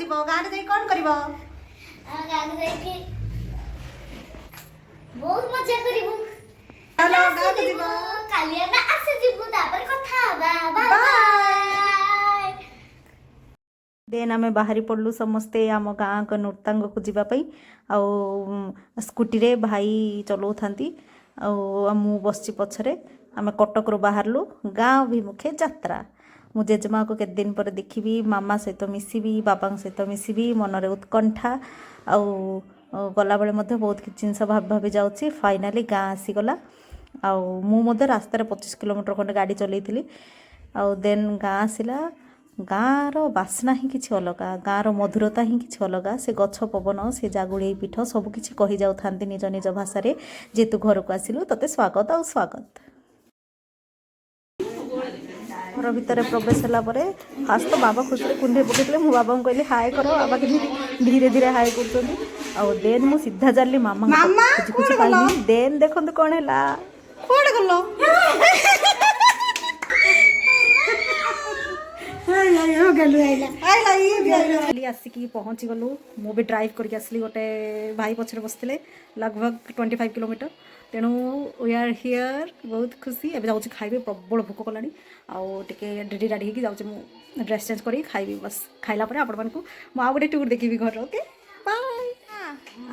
जीवो गारे जाई कोन करबो गारे जाई के बहुत मजा करिबो चलो गारे जीवो काली ना आसे जीवो तापर कथा बाय बाय देन आम बाहरी पड़लु समस्ते आम गाँ को नृत्यांग को जीवाई स्कूटी रे भाई चलाऊँगी मु बस पछरे आम कटक रू बाहरलु गाँ अभिमुखे यात्रा मु जेजेमा को केते दिन पर देखी मामा सहित मिसबी बाबा सहित मिसबी मनरे उत्कंठा आउ गला बेले मध्य बहुत किछि जिनस भाभी भाभी जाऊँगी फाइनाली गाँ आसीगला मु रास्तार 25 किलोमीटर खंडे गाड़ी चलैली आउ देन गाँ आसला गाँर बास्ना ही किछि अलगा गाँर मधुरता ही किछि अलगा से गछ पवन से जागुड़ी पीठ सबकिछि कहि जाउ थांती निज निज भाषा रे जेतु घर को आसिलु तते स्वागत आउ स्वागत घर भितर प्रवेश होला परे फास्ट तो बाबा खुशी कुंडे पकेइले मु बाबा को कहली हाय करो बाबा के धीरे धीरे हाय करछोनी आ देन मु सीधा जाली मामा कुछ कहली देन देखंतु कोन हैला कोड गलो आसिकी पहुँची गलु मु भी ड्राइव करके आसली गोटे भाई पछरे बसते लगभग 25 किलोमीटर तेणु वी आर हियर बहुत खुशी एवं जाऊँ खाइबे प्रबल भोक कलानी आउे रेडी राडी होगी जाऊँ ड्रेस चेंज करी खाइबी बस खाइला परे आपण मानकु मु आ गोटे टूर देखिबी घर ओके बाय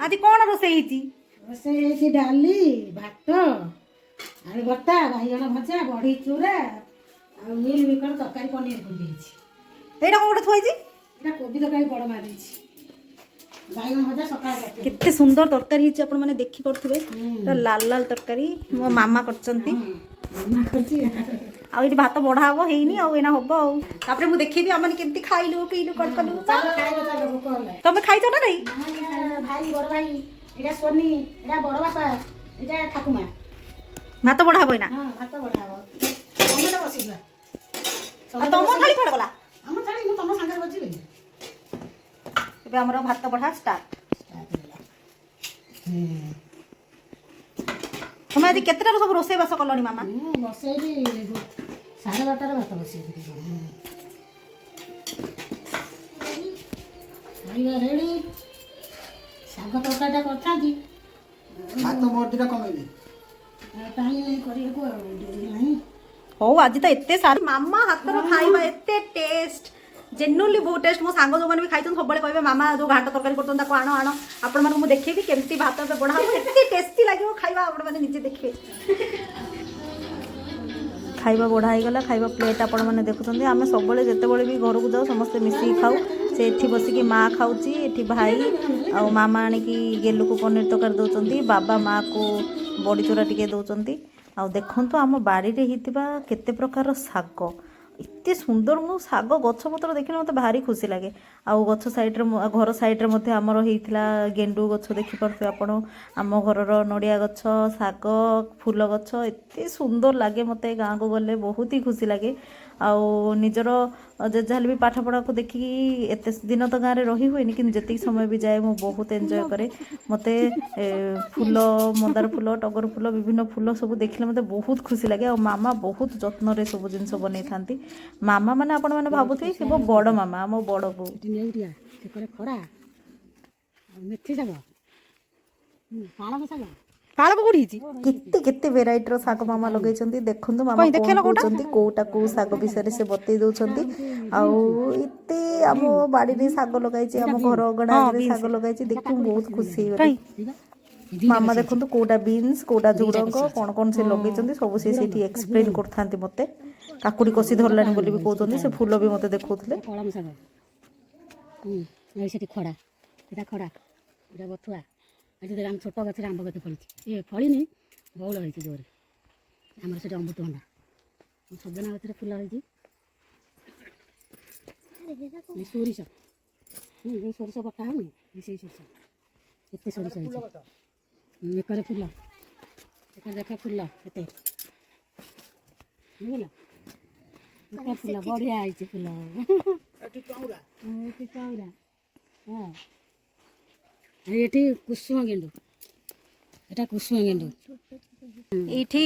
आज कोन रोसई रोसई डाली भात आलू भर्ता बाइगण भजा बड़ी चूरा आ मिल मिकर तरकारी पनीर को एटा कोन थोइजी एटा कोबी तरकारी बड़ मारी बाइगण भजा सकाळ काटी केते सुंदर तरकारी हिची आपण माने देखि परथिबे तो लाल लाल तरकारी मो मामा करचंती मामा करची आ इति भात बढा हबो हेइनी आ एना हबो आ तापरे मु देखिबी हमन केमती खाइलु पीलु कड कलु चल खाइबो चल भूख होला तमे खाइतो ना नहीं भाई बड़ भाई एटा सोनी एटा बड़ बापा एटा ठाकुमा भात बढा हबो ना हां भात बढाबो तमे त बसिबा आ तमो खाली खड गला हम छाड़ी मु तम संगे बजिबे एबे हमर भात बढा स्टार्ट तमे आज केतेटा सब रोसे बास कलनी मामा बसेई 12:30 भात बसेई भाई रेडी साग तरकारीटा करथांती भात मोर दिटा कमेबी टाइम करिएको डेरी नाही हो आज तो एते सारी मामा हातर खाइबा एते टेस्ट जेन्युइनली बहुत टेस्ट मो सांग जो माने भी खाइछन सब बळे कहबे मामा जो घाट तरकारी करतन ताको आनो आनो आपण माने मु देखेबी केमती भात पे बढा एते टेस्टी लागिवो खाइबा आपण माने निजे देखिबे खाइबा बढा हो गला खाइबा प्लेट आपण माने देखुछन आमे सब बळे जते बळे भी घर को जाऊ समस्त मिसी खाऊ से एठी बसी की माँ खाउची एठी भाई आ मामा आनी की गेलु को पनीर तकार दउचंती बाबा माँ को बड़ी चूरा टिके दउचंती आ देखंतु आम बाड़ी रे हितिबा केते प्रकार साग एते सुंदर मु साग गछ पत्र देखिले मते भारी खुशी लागे आ गछ साइड रे घर साइड रे मते हमर हेइथिला गेंडू गछ देखि परथे आपण आम घरर नडिया गछ साग फूल गछ एते सुंदर लागे मते गाँ को गले बहुत ही खुशी लागे आउ निजर जेजाल भी पाठ पढ़ा को देखी एत दिन तो गाँव में रही हुए कि जी समय भी जाए मु बहुत एंजॉय करे मते फूल मंदार फूल टगर फूल विभिन्न फूल सब देखले मते बहुत खुशी लगे और मामा बहुत जत्न रे सब जिनस बनै थांती मामा माने आपण माने भाबुथि से बड़ मामा मो बड़ बो नेउरिया से करे खरा मेथी साग पालक साग पालक गुड़ी केते केते वेराइटी रो साग मामा लगै छंती देखंतु मामा कोन कहउछंती कोटा को साग विषय रे से बतै दउछंती आउ इते हम बाड़ी रे साग लगाई छी हम घर अगणा रे साग लगाई छी देखु बहुत खुशी होई मामा देखंतु कोटा बीन्स कोटा झुडंग कोन कोन से लगै छंती सब से सेठी एक्सप्लेन करथांती मते काकुड़ी कसी धरलानी बोली भी कहउछंती से फूल भी मते देखौथले कलम साग ए सेठी खड़ा एटा खड़ा एटा बथुआ आज आम छोट गचर आंब गत फड़ी ये फड़ी बहुल होती जोर आम से अमृतभंडा सजना गचर फुल होती सोरिष सोरिष बटा होनी से सोरिष एत सोरिष एक फुल एक देख फुल एत फुल बढ़िया फुल चौरा हाँ ये कुसुम गेंडू এটা কুସୁମ ଗେଣ୍ଡୁ ଏଇଠି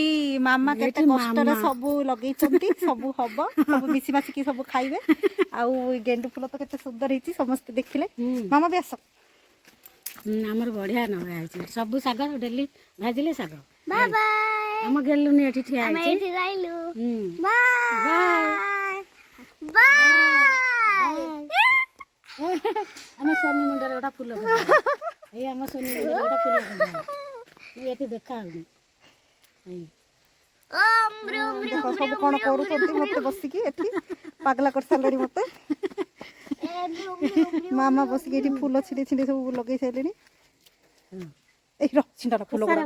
ମାମା କେତେ ଏଇଠି କଷ୍ଟରେ ମାମା। ସବୁ ଲଗେଇଛନ୍ତି, ସବୁ ହବ, ସବୁ ମିଶି ମାସିକି ସବୁ ଖାଇବେ। ଆଉ ଏ ଗେଣ୍ଡୁ ଫୁଲ ତ କେତେ ସୁନ୍ଦର ହେଇଛି, ସମସ୍ତେ ଦେଖିଲେ। ମାମା ବି ଆସ। ଆମର ବଢିଆ ନଗା ହେଇଛି, ସବୁ ଶାଗ ଡେଲି ଭାଜିଲେ ଶାଗ। ବାଏ ବାଏ ଆମ ଗେଲୁନି ଏଠି ଠିଆ ଆମେ ହେଇଛି। ଏଠି ରହିଲୁ ହୁଁ। ବାଏ ବାଏ ଆମ ଶନି ମୁଣ୍ଡରେ ଗୋଟେ ଫୁଲ ଫୁଟିଲା। ଏଇ ଆମ ଶନି ମୁଣ୍ଡରେ ଗୋଟେ ଫୁଲ ଫୁଟିଲା। ମୁଁ ଏଠି ଦେଖା ହଉନି। ଓମ୍ ବ୍ରୁମ୍ ଦେଖ ସବୁ କଣ କରୁଛନ୍ତି, ମତେ ବସିକି ଏଠି ପାଗଲା କରିସାରିଲେଣି ମତେ। ମାମା ବସିକି ଏଠି ଫୁଲ ଛିଣ୍ଡି ଛିଣ୍ଡି ସବୁ ଲଗେଇ ସାରିଲେଣି। ଏଇ ର ଛିଣ୍ଡାଟା ଫୁଲ ଗୁଡ଼ା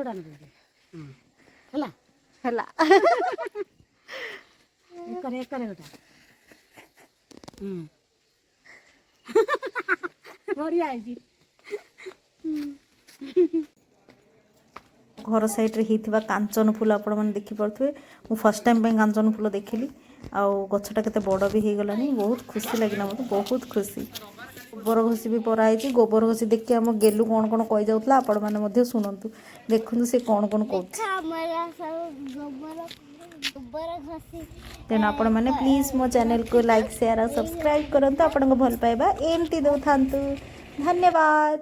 ହେଲା ହେଲା। ଏକରେ ଏକରେ ଗୋଟା ବଢିଆ ହେଇଛି। ଘର ସାଇଡ଼ରେ ହେଇଥିବା କାଞ୍ଚନ ଫୁଲ ଆପଣମାନେ ଦେଖିପାରୁଥିବେ। ମୁଁ ଫାର୍ଷ୍ଟ ଟାଇମ୍ ପାଇଁ କାଞ୍ଚନ ଫୁଲ ଦେଖିଲି। ଆଉ ଗଛଟା କେତେ ବଡ଼ ବି ହେଇଗଲାଣି, ବହୁତ ଖୁସି ଲାଗିଲା ମୋତେ, ବହୁତ ଖୁସି। ଗୋବର ଘଷି ବି ପରା ହେଇଛି। ଗୋବର ଘଷି ଦେଖି ଆମ ଗେଲୁ କ'ଣ କ'ଣ କହିଯାଉଥିଲା, ଆପଣମାନେ ମଧ୍ୟ ଶୁଣନ୍ତୁ। ଦେଖନ୍ତୁ ସେ କ'ଣ କ'ଣ କହୁଛି। ଆମର ସବୁ ଗୋବର ଘଷି ତେଣୁ ଆପଣମାନେ ପ୍ଲିଜ୍ ମୋ ଚ୍ୟାନେଲକୁ ଲାଇକ୍ ସେୟାର ଆଉ ସବସ୍କ୍ରାଇବ୍ କରନ୍ତୁ। ଆପଣଙ୍କ ଭଲ ପାଇବା ଏମିତି ଦେଉଥାନ୍ତୁ। ଧନ୍ୟବାଦ।